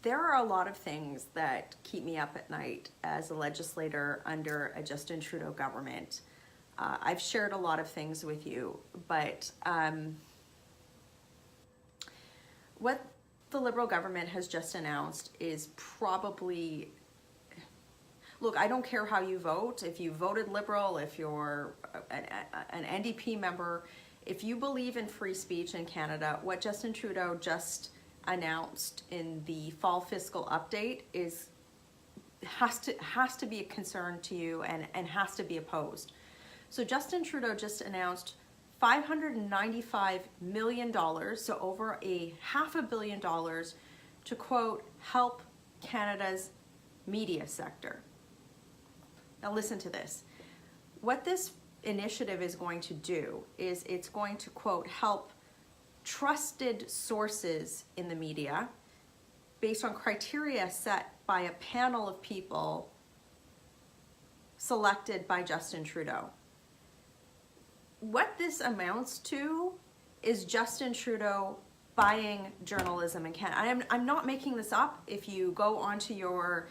There are a lot of things that keep me up at night as a legislator under a Justin Trudeau government. I've shared a lot of things with you, but what the Liberal government has just announced is probably, look, I don't care how you vote. If you voted Liberal, if you're an NDP member, if you believe in free speech in Canada, what Justin Trudeau just announced in the fall fiscal update has to be a concern to you and has to be opposed. So Justin Trudeau just announced $595 million, so over $500 million, to quote, help Canada's media sector. Now listen to this. What this initiative is going to do is it's going to quote, help trusted sources in the media based on criteria set by a panel of people selected by Justin Trudeau. What this amounts to is Justin Trudeau buying journalism in Canada. I'm not making this up. If you go onto the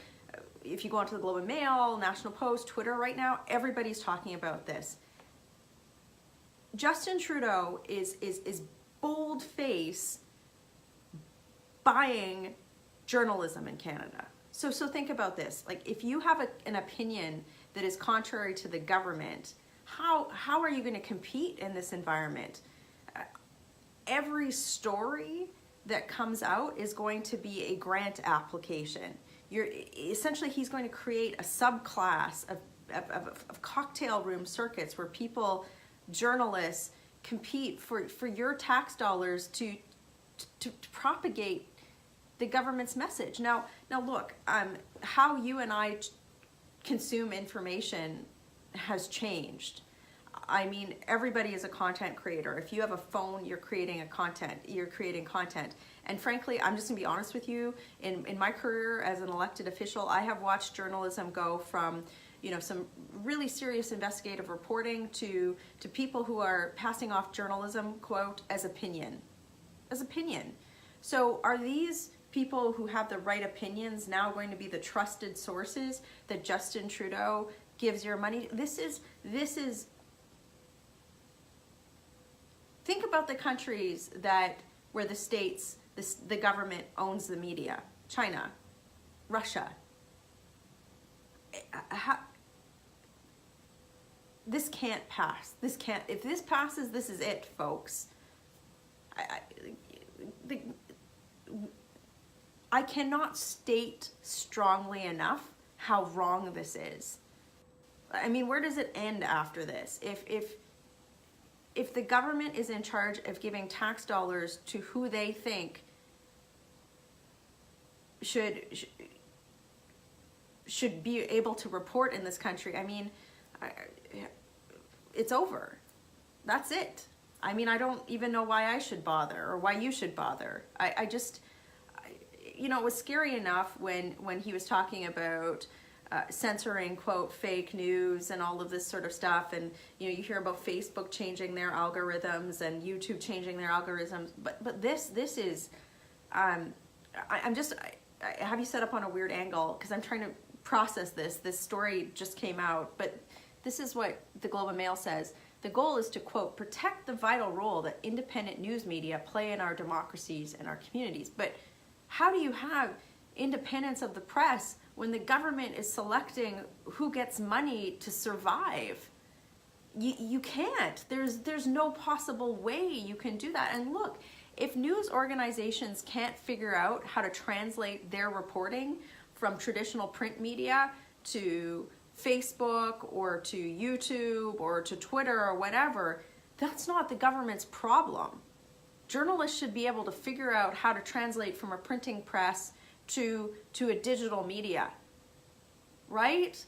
Globe and Mail, National Post, Twitter right now, everybody's talking about this. Justin Trudeau is bold-face buying journalism in Canada. So think about this. Like, if you have an opinion that is contrary to the government, how are you going to compete in this environment? Every story that comes out is going to be a grant application. Essentially, he's going to create a subclass of cocktail room circuits where people, journalists, compete for your tax dollars to propagate the government's message. Now look, how you and I consume information has changed. I mean, everybody is a content creator. If you have a phone, you're creating content. And frankly, I'm just gonna be honest with you, in my career as an elected official, I have watched journalism go from, some really serious investigative reporting to people who are passing off journalism, quote, as opinion. So are these people who have the right opinions now going to be the trusted sources that Justin Trudeau gives your money? This is think about the countries where the states, the government owns the media. China, Russia. This can't pass. If this passes, this is it, folks. I cannot state strongly enough how wrong this is. I mean, where does it end after this? If the government is in charge of giving tax dollars to who they think should be able to report in this country, I mean, it's over. That's it. I mean, I don't even know why I should bother or why you should bother. It was scary enough when he was talking about censoring, quote, fake news and all of this sort of stuff. And, you hear about Facebook changing their algorithms and YouTube changing their algorithms. But this is, have you set up on a weird angle? Because I'm trying to process this. This story just came out, but this is what the Globe and Mail says. The goal is to, quote, protect the vital role that independent news media play in our democracies and our communities. But how do you have independence of the press when the government is selecting who gets money to survive? You can't. There's no possible way you can do that. And look, if news organizations can't figure out how to translate their reporting from traditional print media to Facebook or to YouTube or to Twitter or whatever, that's not the government's problem. Journalists should be able to figure out how to translate from a printing press to a digital media, right?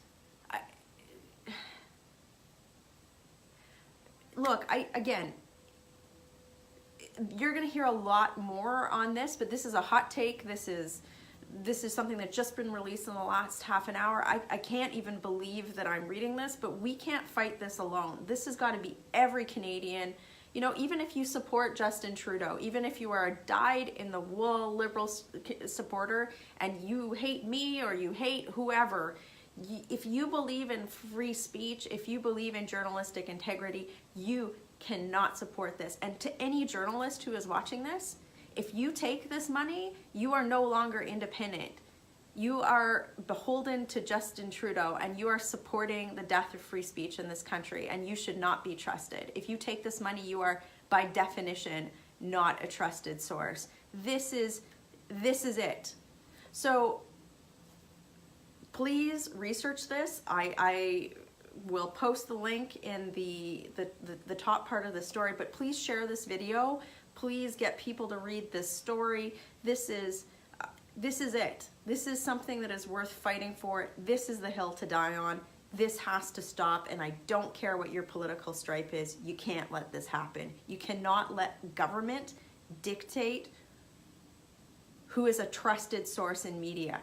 Look, again, you're going to hear a lot more on this, but this is a hot take. This is something that's just been released in the last half an hour. I can't even believe that I'm reading this, but we can't fight this alone. This has got to be every Canadian You know, even if you support Justin Trudeau, even if you are a dyed-in-the-wool liberal supporter and you hate me or you hate whoever, if you believe in free speech, if you believe in journalistic integrity, you cannot support this. And to any journalist who is watching this, if you take this money, you are no longer independent. You are beholden to Justin Trudeau, and you are supporting the death of free speech in this country, and you should not be trusted. If you take this money, you are by definition not a trusted source. This is it. So please research this. I will post the link in the top part of the story, but please share this video. Please get people to read this story. This is it. This is something that is worth fighting for. This is the hill to die on. This has to stop, and I don't care what your political stripe is. You can't let this happen. You cannot let government dictate who is a trusted source in media.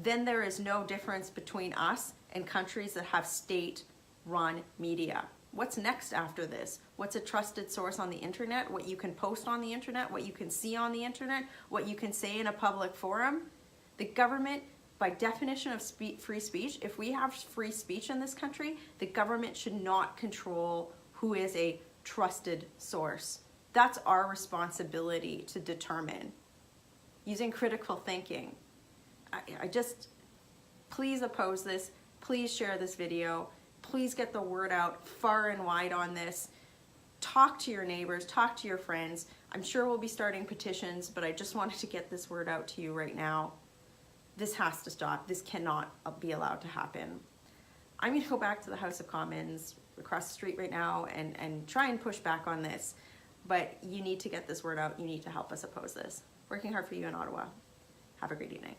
Then there is no difference between us and countries that have state-run media. What's next after this? What's a trusted source on the internet? What you can post on the internet, what you can see on the internet, what you can say in a public forum? The government, by definition of free speech, if we have free speech in this country, the government should not control who is a trusted source. That's our responsibility to determine using critical thinking. I just, please oppose this. Please share this video. Please get the word out far and wide on this. Talk to your neighbors, talk to your friends. I'm sure we'll be starting petitions, but I just wanted to get this word out to you right now. This has to stop. This cannot be allowed to happen. I'm going to go back to the House of Commons across the street right now and try and push back on this. But you need to get this word out. You need to help us oppose this. Working hard for you in Ottawa. Have a great evening.